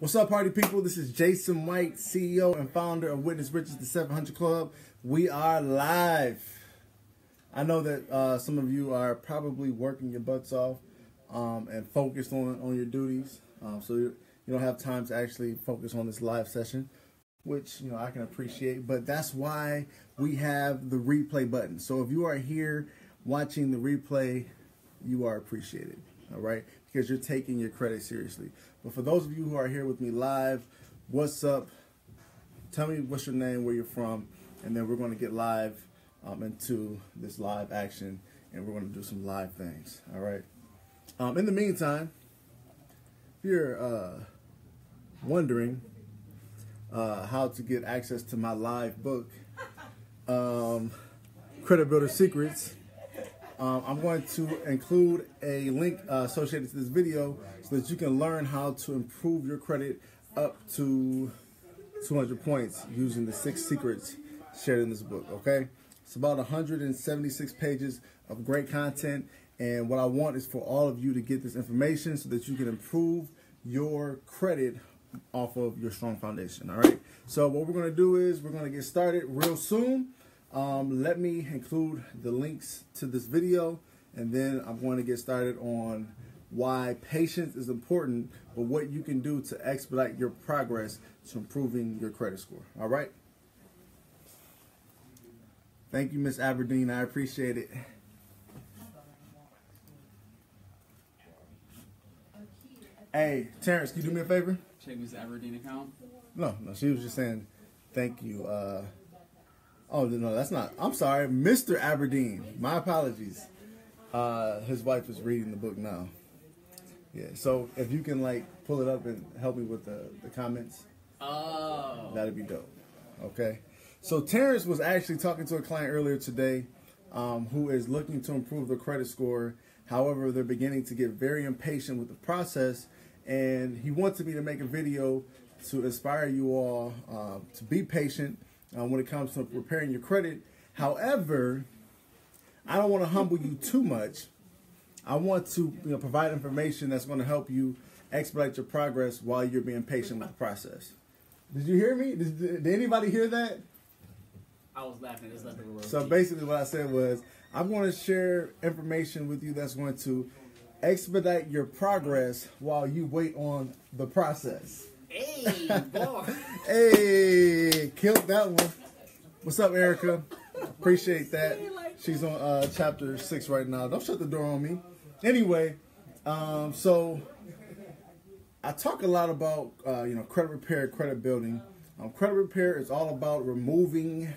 What's up, party people? This is Jason White, CEO and founder of Witness Riches, the 700 Club. We are live. I know that some of you are probably working your butts off and focused on your duties, so you don't have time to actually focus on this live session, which I can appreciate. But that's why we have the replay button. So if you are here watching the replay, you are appreciated. All right, because you're taking your credit seriously. But for those of you who are here with me live, what's up? Tell me what's your name, where you're from, and then we're going to get live into this live action, and we're going to do some live things. All right. In the meantime, if you're wondering how to get access to my live book, Credit Builder Secrets, I'm going to include a link associated to this video so that you can learn how to improve your credit up to 200 points using the 6 secrets shared in this book, okay? It's about 176 pages of great content, and what I want is for all of you to get this information so that you can improve your credit off of your strong foundation, all right? So what we're going to do is we're going to get started real soon. Let me include the links to this video, and then I'm going to get started on why patience is important, but what you can do to expedite your progress to improving your credit score. All right. Thank you, Miss Aberdeen. I appreciate it. Hey, Terrence, can you do me a favor? Check Miss Aberdeen account. No, she was just saying thank you. Oh, no, that's not. I'm sorry, Mr. Aberdeen. My apologies. His wife is reading the book now. Yeah, so if you can, pull it up and help me with the comments. Oh. That'd be dope. Okay. So Terrence was actually talking to a client earlier today who is looking to improve their credit score. However, they're beginning to get very impatient with the process, and he wanted me to make a video to inspire you all to be patient when it comes to preparing your credit. However, I don't want to humble you too much. I want to provide information that's going to help you expedite your progress while you're being patient with the process. Did you hear me? Did anybody hear that? I was laughing. So basically what I said was, I'm going to share information with you that's going to expedite your progress while you wait on the process. Hey, boy. Hey, killed that one. What's up, Erica? Appreciate that. She's on chapter 6 right now. Don't shut the door on me. Anyway, so I talk a lot about credit repair, credit building. Credit repair is all about removing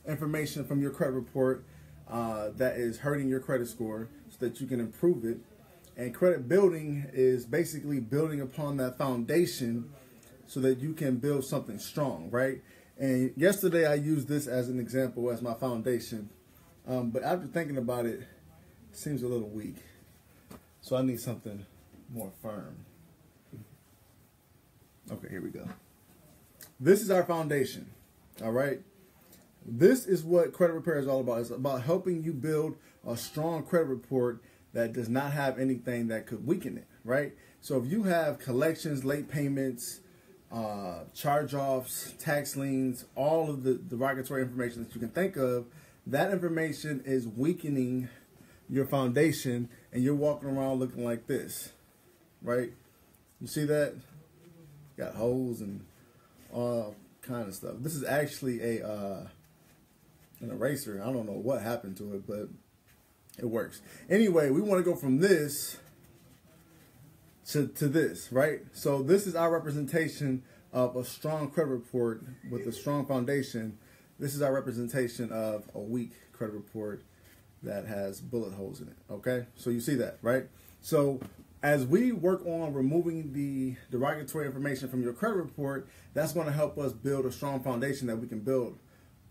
information from your credit report that is hurting your credit score so that you can improve it. And credit building is basically building upon that foundation so that you can build something strong, right? And yesterday I used this as an example as my foundation. But after thinking about it, it seems a little weak. So I need something more firm. Okay, here we go. This is our foundation, all right? This is what credit repair is all about. It's about helping you build a strong credit report that does not have anything that could weaken it, right? So if you have collections, late payments, charge-offs, tax liens, all of the derogatory information that you can think of, that information is weakening your foundation, and you're walking around looking like this, right? You see that? Got holes and all kind of stuff. This is actually an eraser. I don't know what happened to it, but it works. Anyway, we want to go from this to this, right? So this is our representation of a strong credit report with a strong foundation. This is our representation of a weak credit report that has bullet holes in it, okay? So you see that, right? So as we work on removing the derogatory information from your credit report, that's going to help us build a strong foundation that we can build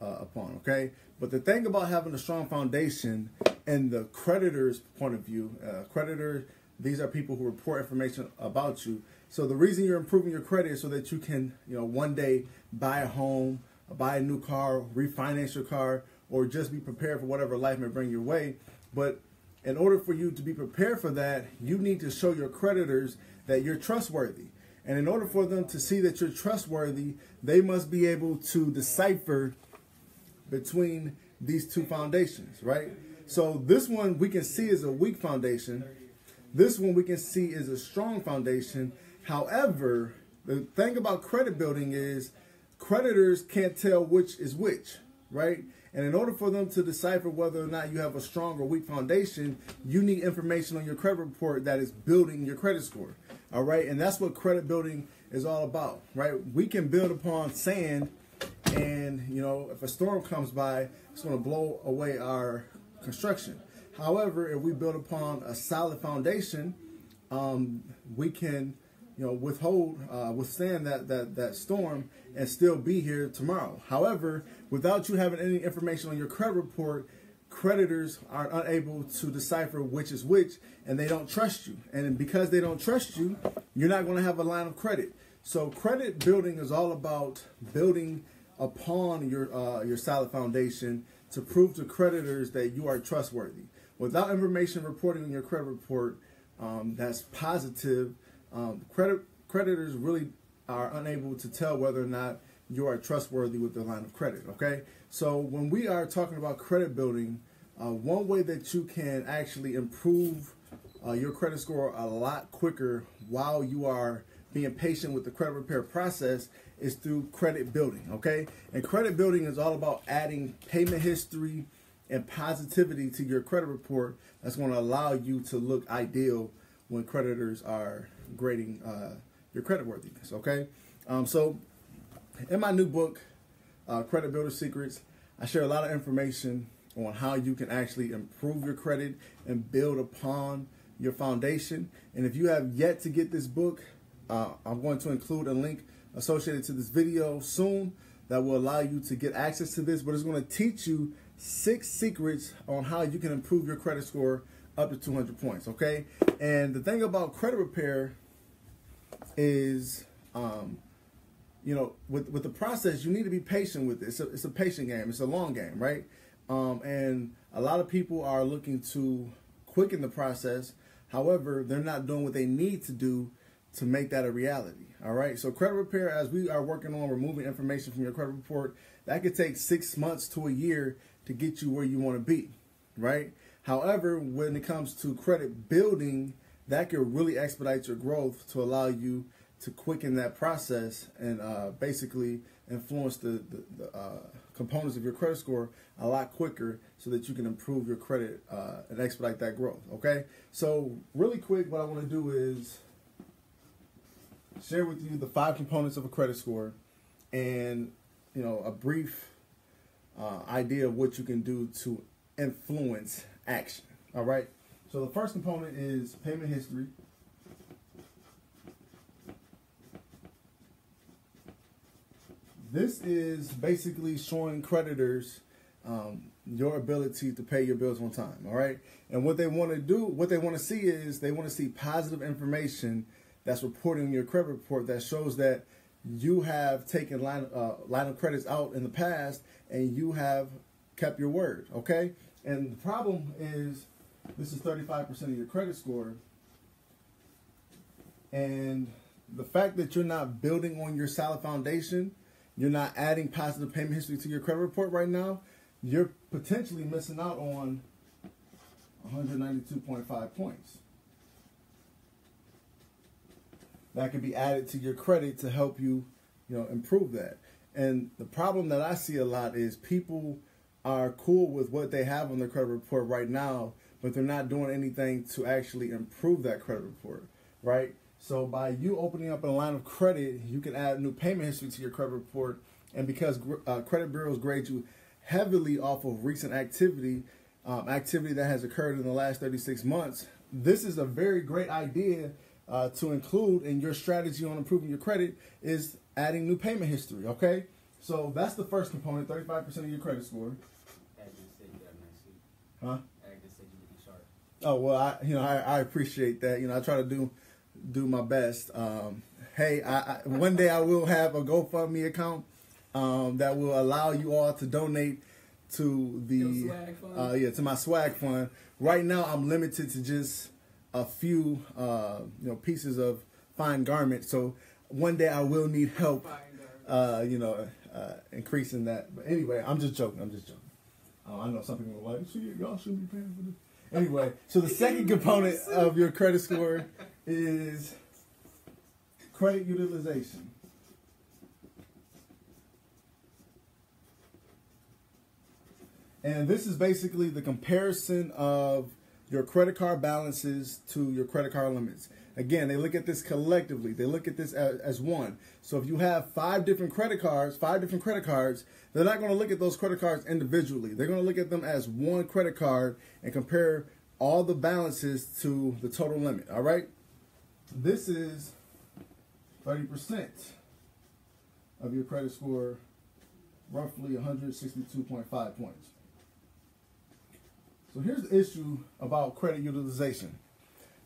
upon, okay? But the thing about having a strong foundation and the creditor's point of view, creditor, these are people who report information about you. So the reason you're improving your credit is so that you can, one day buy a home, buy a new car, refinance your car, or just be prepared for whatever life may bring your way. But in order for you to be prepared for that, you need to show your creditors that you're trustworthy. And in order for them to see that you're trustworthy, they must be able to decipher between these two foundations, right? So this one we can see is a weak foundation. This one we can see is a strong foundation. However, the thing about credit building is creditors can't tell which is which, right? And in order for them to decipher whether or not you have a strong or weak foundation, you need information on your credit report that is building your credit score, all right? And that's what credit building is all about, right? We can build upon sand, and, you know, if a storm comes by, it's going to blow away our construction. However, if we build upon a solid foundation, we can, you know, withstand that storm and still be here tomorrow. However, without you having any information on your credit report, creditors are unable to decipher which is which, and they don't trust you. And because they don't trust you, you're not going to have a line of credit. So credit building is all about building upon your solid foundation to prove to creditors that you are trustworthy. Without information reporting on your credit report that's positive, creditors really are unable to tell whether or not you are trustworthy with their line of credit, okay? So when we are talking about credit building, one way that you can actually improve your credit score a lot quicker while you are being patient with the credit repair process is through credit building, okay? And credit building is all about adding payment history and positivity to your credit report that's going to allow you to look ideal when creditors are grading your creditworthiness, okay? So in my new book, Credit Builder Secrets, I share a lot of information on how you can actually improve your credit and build upon your foundation. And if you have yet to get this book, I'm going to include a link associated to this video soon that will allow you to get access to this, but it's going to teach you 6 secrets on how you can improve your credit score up to 200 points, okay? And the thing about credit repair is, you know, with the process, you need to be patient with it. It's a patient game. It's a long game, right? And a lot of people are looking to quicken the process. However, they're not doing what they need to do to make that a reality, all right? So credit repair, as we are working on removing information from your credit report, that could take 6 months to a year to get you where you want to be, right? However, when it comes to credit building, that could really expedite your growth to allow you to quicken that process and basically influence the components of your credit score a lot quicker so that you can improve your credit and expedite that growth, okay? So really quick, what I want to do is share with you the 5 components of a credit score and, you know, a brief idea of what you can do to influence action, all right? So the first component is payment history. This is basically showing creditors your ability to pay your bills on time, all right? And what they want to do, what they want to see is they want to see positive information that's reporting in your credit report that shows that you have taken line of credits out in the past and you have kept your word, okay? And the problem is this is 35% of your credit score. And the fact that you're not building on your solid foundation, you're not adding positive payment history to your credit report right now, you're potentially missing out on 192.5 points. That could be added to your credit to help you, you know, improve that. And the problem that I see a lot is people are cool with what they have on their credit report right now, but they're not doing anything to actually improve that credit report, right? So by you opening up a line of credit, you can add new payment history to your credit report. And because credit bureaus grade you heavily off of recent activity that has occurred in the last 36 months, this is a very great idea to include in your strategy on improving your credit is adding new payment history, okay? So that's the first component, 35% of your credit score. Huh? Oh, well, I appreciate that. You know, I try to do my best. Hey, one day I will have a GoFundMe account that will allow you all to donate to the to my swag fund. Right now, I'm limited to just a few pieces of fine garment. So one day I will need help, increasing that. But anyway, I'm just joking. I know some people are like, see, y'all shouldn't be paying for this. Anyway, so the second component of your credit score is credit utilization. And this is basically the comparison of your credit card balances to your credit card limits. Again, they look at this collectively. They look at this as one. So if you have five different credit cards, they're not going to look at those credit cards individually. They're going to look at them as one credit card and compare all the balances to the total limit. All right? This is 30% of your credit score, roughly 162.5 points. So here's the issue about credit utilization.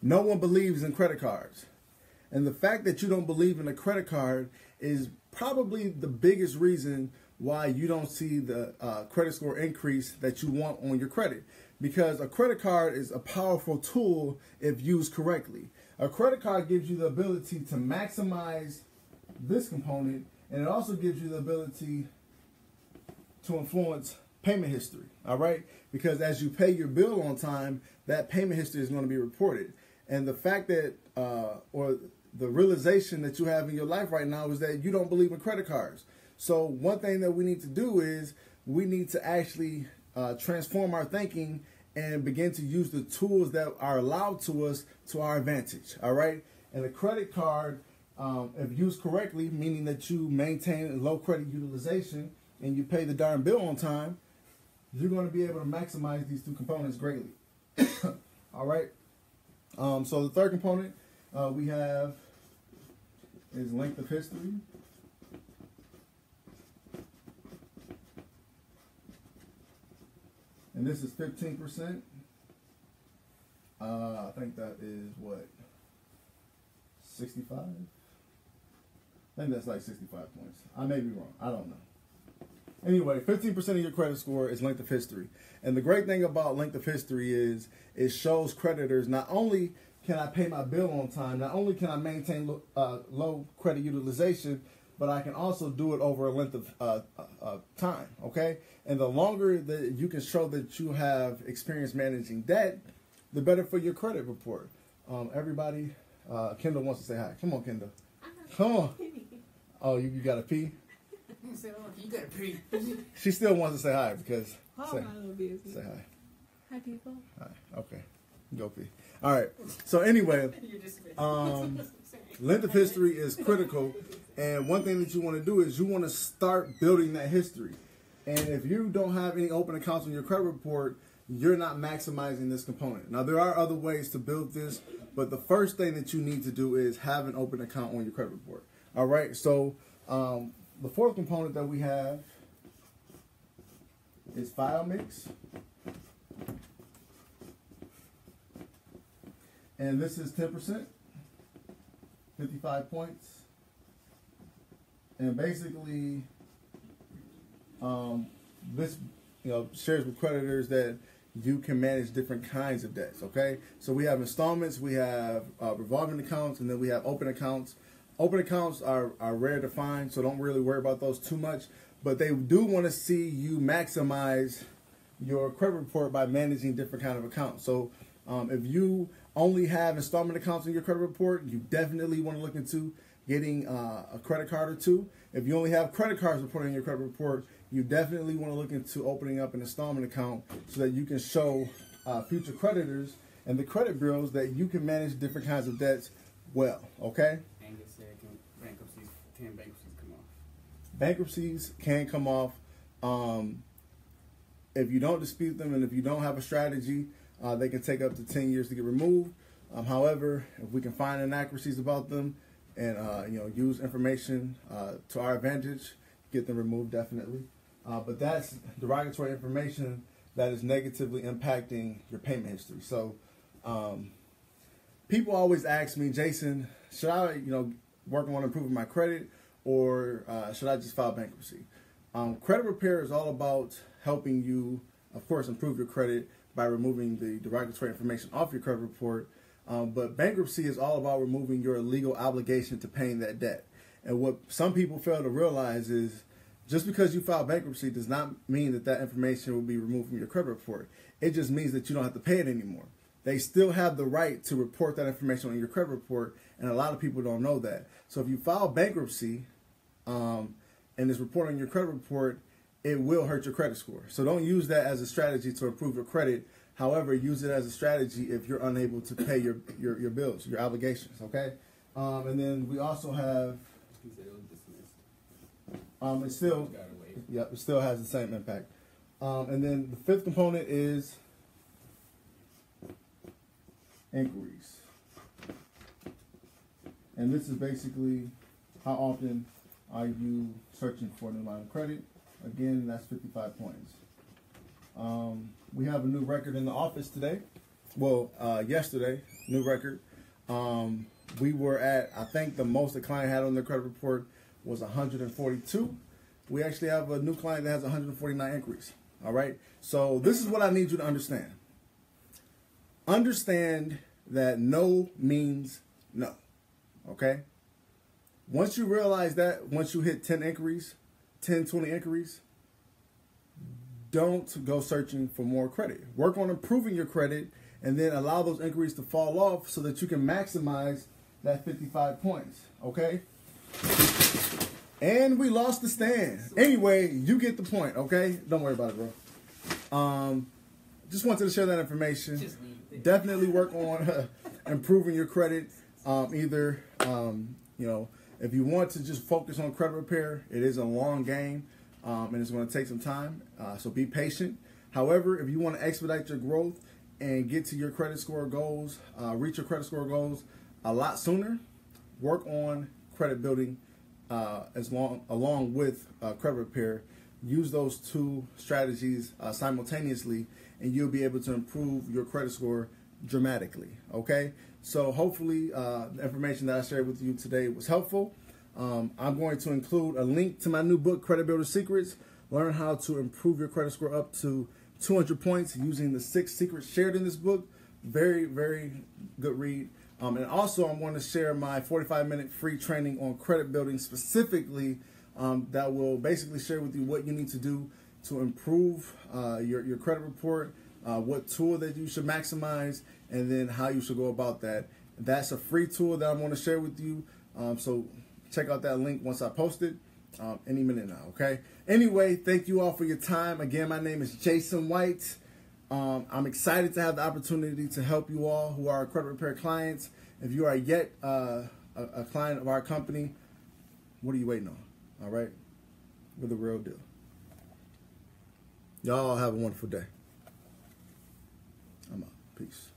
No one believes in credit cards. And the fact that you don't believe in a credit card is probably the biggest reason why you don't see the credit score increase that you want on your credit. Because a credit card is a powerful tool if used correctly. A credit card gives you the ability to maximize this component, and it also gives you the ability to influence payment history, all right? Because as you pay your bill on time, that payment history is going to be reported. And the fact that, or the realization that you have in your life right now is that you don't believe in credit cards. So one thing that we need to do is we need to actually transform our thinking and begin to use the tools that are allowed to us to our advantage, all right? And a credit card, if used correctly, meaning that you maintain low credit utilization and you pay the darn bill on time, you're going to be able to maximize these two components greatly. All right. So the third component we have is length of history. And this is 15%. I think that is what? 65? I think that's like 65 points. I may be wrong. I don't know. Anyway, 15% of your credit score is length of history. And the great thing about length of history is it shows creditors not only can I pay my bill on time, not only can I maintain low credit utilization, but I can also do it over a length of time, okay? And the longer that you can show that you have experience managing debt, the better for your credit report. Everybody, Kendall wants to say hi. Come on, Kendall. Come on. Oh, you got to pee? You got a pretty. She still wants to say hi because say hi. Hi, people. Hi. Okay. Go pee. All right. So anyway, length of history is critical, and one thing that you want to do is you want to start building that history. And if you don't have any open accounts on your credit report, you're not maximizing this component. Now there are other ways to build this, but the first thing that you need to do is have an open account on your credit report. All right. So the fourth component that we have is file mix. And this is 10%, 55 points. And basically, this shares with creditors that you can manage different kinds of debts, okay? So we have installments, we have revolving accounts, and then we have open accounts. Open accounts are rare to find, so don't really worry about those too much. But they do want to see you maximize your credit report by managing different kind of accounts. So if you only have installment accounts in your credit report, you definitely want to look into getting a credit card or two. If you only have credit cards reported in your credit report, you definitely want to look into opening up an installment account so that you can show future creditors and the credit bureaus that you can manage different kinds of debts well, okay? Bankruptcies can come off if you don't dispute them, and if you don't have a strategy, they can take up to 10 years to get removed. However, if we can find inaccuracies about them and use information to our advantage, get them removed definitely. But that's derogatory information that is negatively impacting your payment history. So people always ask me, Jason, should I work on improving my credit, or should I just file bankruptcy? Credit repair is all about helping you, of course, improve your credit by removing the derogatory information off your credit report. But bankruptcy is all about removing your legal obligation to paying that debt. And what some people fail to realize is just because you file bankruptcy does not mean that that information will be removed from your credit report. It just means that you don't have to pay it anymore. They still have the right to report that information on your credit report, and a lot of people don't know that. So if you file bankruptcy and it's reported on your credit report, it will hurt your credit score. So don't use that as a strategy to improve your credit. However, use it as a strategy if you're unable to pay your bills, your obligations, okay? And then we also have, it still, yep, it still has the same impact. And then the fifth component is inquiries. And this is basically how often are you searching for a new line of credit. Again, that's 55 points. We have a new record in the office today. Well, yesterday, new record. We were at, I think the most the client had on their credit report was 142. We actually have a new client that has 149 inquiries. All right. So this is what I need you to understand. Understand that no means no. Okay. Once you realize that, once you hit 10 inquiries, 10, 20 inquiries, don't go searching for more credit. Work on improving your credit and then allow those inquiries to fall off so that you can maximize that 55 points. Okay. And we lost the stand. Anyway, you get the point, okay? Don't worry about it, bro. Just wanted to share that information. Definitely work on improving your credit. Either, you know, if you want to just focus on credit repair, it is a long game, and it's going to take some time. So be patient. However, if you want to expedite your growth and get to your credit score goals, reach your credit score goals a lot sooner, work on credit building along with credit repair. Use those two strategies simultaneously, and you'll be able to improve your credit score dramatically. Okay, so hopefully the information that I shared with you today was helpful. I'm going to include a link to my new book, Credit Builder Secrets. Learn how to improve your credit score up to 200 points using the 6 secrets shared in this book. Very, very good read. And also, I'm going to share my 45-minute free training on credit building specifically that will basically share with you what you need to do to improve your credit report, what tool that you should maximize, and then how you should go about that. That's a free tool that I'm going to share with you. So check out that link once I post it any minute now, okay? Anyway, thank you all for your time. Again, my name is Jason White. I'm excited to have the opportunity to help you all who are credit repair clients. If you are yet a client of our company, what are you waiting on? All right? We're the real deal. Y'all have a wonderful day. I'm out. Peace.